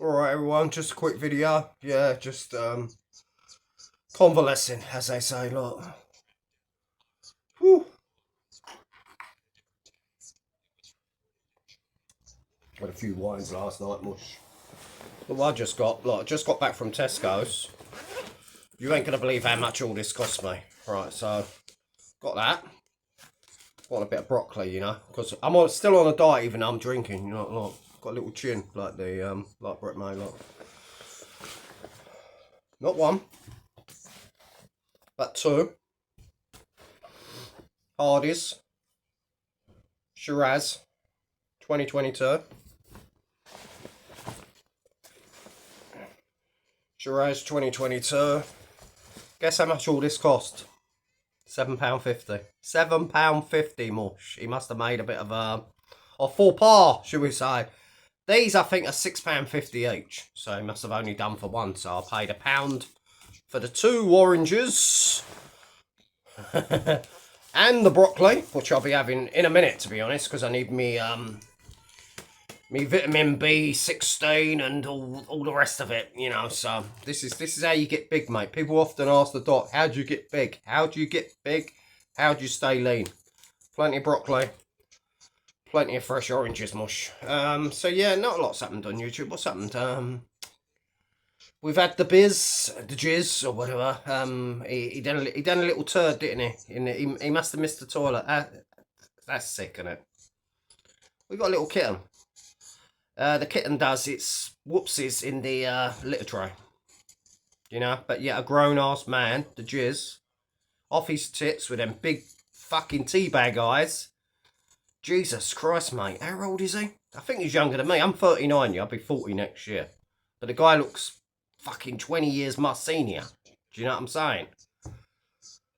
Alright everyone, just a quick video. Yeah, just convalescing, as they say, look. Whew. Had a few wines last night, mush. But what I just got, look, I just got back from Tesco's. You ain't gonna believe how much all this cost me. Right, so got that. Want a bit of broccoli, you know, because I'm still on a diet even though I'm drinking, you know, look. Got a little chin like the like Brett May, look. Not one, but two. Hardy's Shiraz 2022. Shiraz 2022. Guess how much all this cost? £7.50. £7.50, mush. He must have made a bit of a faux pas, should we say. These, I think, are £6.50 each. So he must have only done for one. So I paid £1 for the two oranges. And the broccoli, which I'll be having in a minute, to be honest, because I need me vitamin B16 and all the rest of it, you know. So this is how you get big, mate. People often ask the doc, how do you get big? How do you get big? How do you stay lean? Plenty of broccoli, plenty of fresh oranges, mush. So yeah, not a lot's happened on YouTube. What's happened? We've had the jizz or whatever. He done a little turd, didn't he? He must have missed the toilet. That's sick, isn't it? We got a little kitten. The kitten does its whoopsies in the litter tray. You know, but yet a grown-ass man, the jizz, off his tits with them big fucking teabag eyes. Jesus Christ, mate. How old is he? I think he's younger than me. I'm 39, I'll be 40 next year. But the guy looks fucking 20 years my senior. Do you know what I'm saying?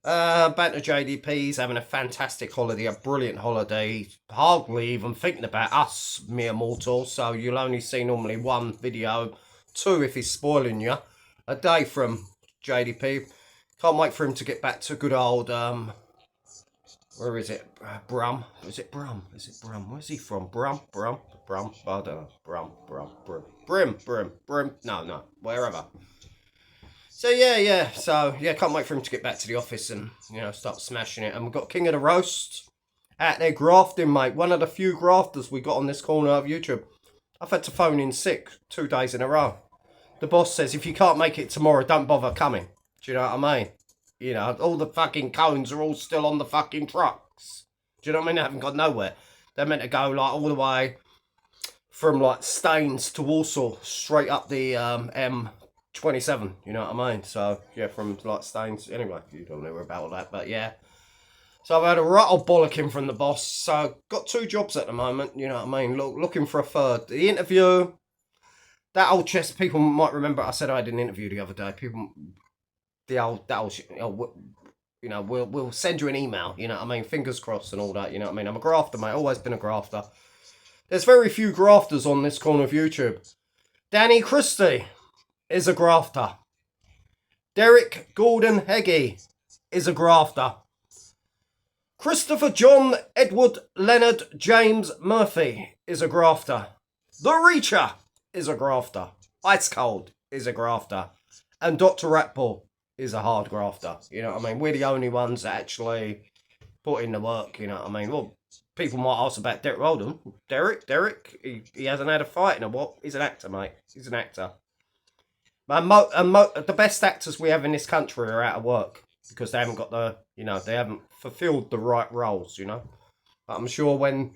Back to JDP's having a fantastic holiday, a brilliant holiday. Hardly even thinking about us, mere mortals. So you'll only see normally one video, two if he's spoiling you, a day from JDP. Can't wait for him to get back to good old, where is it? Brum. Is it Brum? Is it Brum? Where's he from? Brum? I don't know. Brim. No. Wherever. So yeah. So yeah, can't wait for him to get back to the office and, you know, start smashing it. And we've got King of the Roast out there grafting, mate. One of the few grafters we got on this corner of YouTube. I've had to phone in sick 2 days in a row. The boss says, if you can't make it tomorrow, don't bother coming. Do you know what I mean? You know, all the fucking cones are all still on the fucking trucks. Do you know what I mean? They haven't got nowhere. They're meant to go, like, all the way from, like, Staines to Warsaw, straight up the M27. You know what I mean? So, yeah, from, like, Staines. Anyway, you don't know about all that, but yeah. So I've had a rattle bollocking from the boss. So, got 2 jobs at the moment. You know what I mean? Looking for a third. The interview, that old chest, people might remember I said I had an interview the other day. People... you know, we'll send you an email, you know what I mean? Fingers crossed and all that, you know what I mean? I'm a grafter, mate. Always been a grafter. There's very few grafters on this corner of YouTube. Danny Christie is a grafter. Derek Gordon Heggie is a grafter. Christopher John Edward Leonard James Murphy is a grafter. The Reacher is a grafter. Ice Cold is a grafter. And Dr. Ratball is a hard grafter, you know what I mean? We're the only ones that actually put in the work, you know what I mean? Well, people might ask about Derek Walden. Derek, he hasn't had a fight in a while. He's an actor, mate. He's an actor. The best actors we have in this country are out of work because they haven't got the, you know, they haven't fulfilled the right roles, you know? But I'm sure when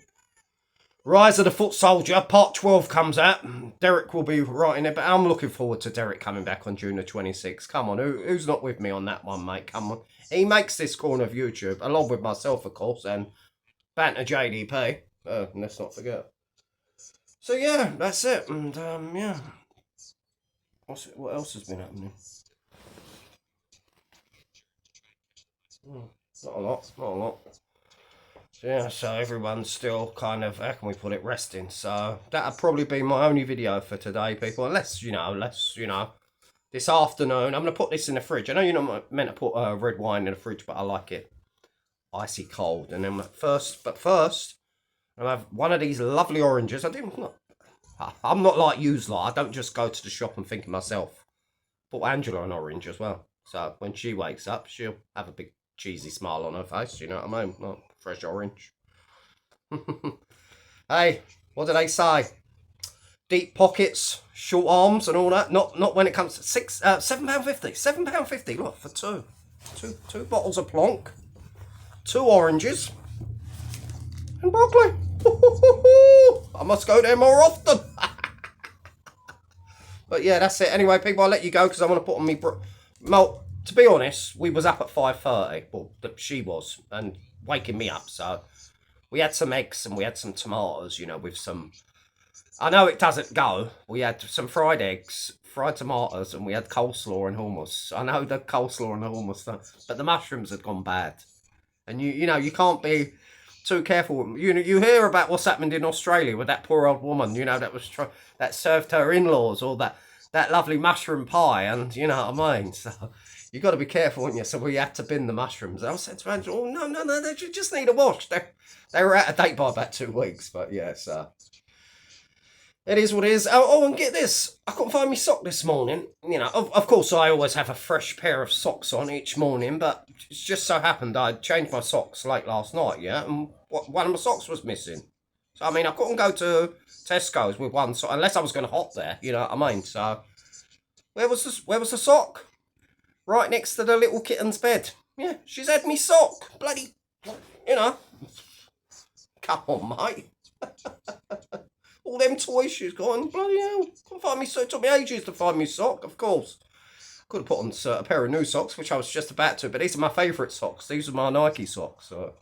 Rise of the Foot Soldier Part 12 comes out, Derek will be writing it, but I'm looking forward to Derek coming back on June the 26th. Come on, who's not with me on that one, mate? Come on. He makes this corner of YouTube, along with myself, of course, and Banter JDP. Let's not forget. So yeah, that's it, and yeah. What else has been happening? Not a lot. Yeah, so everyone's still kind of, how can we put it, resting. So that'll probably be my only video for today, people. Unless, you know, this afternoon, I'm going to put this in the fridge. I know you're not meant to put red wine in the fridge, but I like it icy cold. And then first, I'll have one of these lovely oranges. I'm not like yous lot. I don't just go to the shop and think of myself. Bought Angela an orange as well. So when she wakes up, she'll have a big cheesy smile on her face. You know what I mean? Not fresh orange. Hey, what do they say? Deep pockets, short arms, and all that. Not when it comes to £7.50. £7.50. Look, for two bottles of Plonk, 2 oranges, and broccoli. I must go there more often. But yeah, that's it. Anyway, people, I'll let you go because I want to put on me. Well, to be honest, we was up at 5:30. Well, she was, and waking me up. So we had some eggs and we had some tomatoes. You know, with some. I know it doesn't go. We had some fried eggs, fried tomatoes, and we had coleslaw and hummus. I know the coleslaw and the hummus, but the mushrooms had gone bad. And you know, you can't be too careful. You hear about what's happened in Australia with that poor old woman. You know, that served her in-laws all that lovely mushroom pie, and you know what I mean. So you got to be careful, haven't you? So we had to bin the mushrooms. I was saying to Angela, oh no, they just need a wash. They were out of date by about 2 weeks, but yeah, so. It is what it is. Oh, and get this. I couldn't find my sock this morning. You know, of course, I always have a fresh pair of socks on each morning, but it just so happened I'd changed my socks late last night, yeah, and one of my socks was missing. So, I mean, I couldn't go to Tesco's with one sock, unless I was going to hop there, you know what I mean? So, where was the sock? Right next to the little kitten's bed. Yeah, she's had me sock. Bloody, you know. Come on, mate. All them toys she's got, and bloody hell, couldn't find me sock. It took me ages to find me sock, of course. Could have put on a pair of new socks, which I was just about to, but these are my favourite socks. These are my Nike socks, so.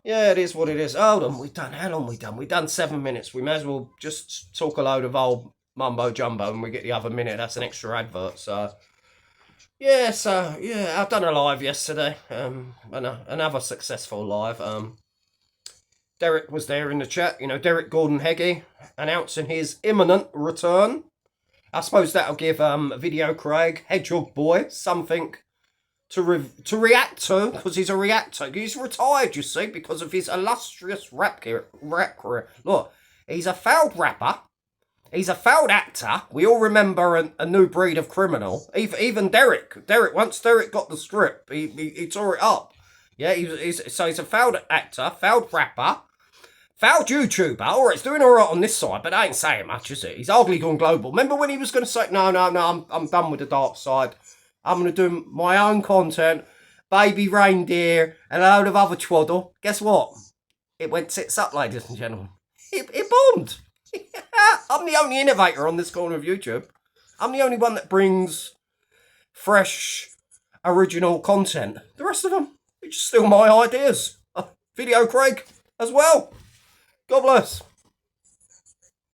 Yeah, it is what it is. Hold on, how long we done? We've done 7 minutes. We may as well just talk a load of old mumbo jumbo and we get the other minute. That's an extra advert, so. Yeah, I've done a live yesterday. Another successful live. Derek was there in the chat, you know, Derek Gordon Heggie announcing his imminent return. I suppose that'll give Video Craig, Hedgehog Boy, something to react to, because he's a reactor. He's retired, you see, because of his illustrious rap career. Look, he's a failed rapper. He's a failed actor. We all remember a new breed of criminal. Even Derek, once Derek got the script, he tore it up. Yeah, he's a failed actor, failed rapper, failed YouTuber. All right, it's doing all right on this side, but that ain't saying much, is it? He's hardly gone global. Remember when he was going to say, no, I'm done with the dark side. I'm going to do my own content, baby reindeer, and a load of other twaddle. Guess what? It went tits up, ladies and gentlemen. It bombed. I'm the only innovator on this corner of YouTube. I'm the only one that brings fresh, original content. The rest of them, they just steal my ideas. Video Craig as well. God bless.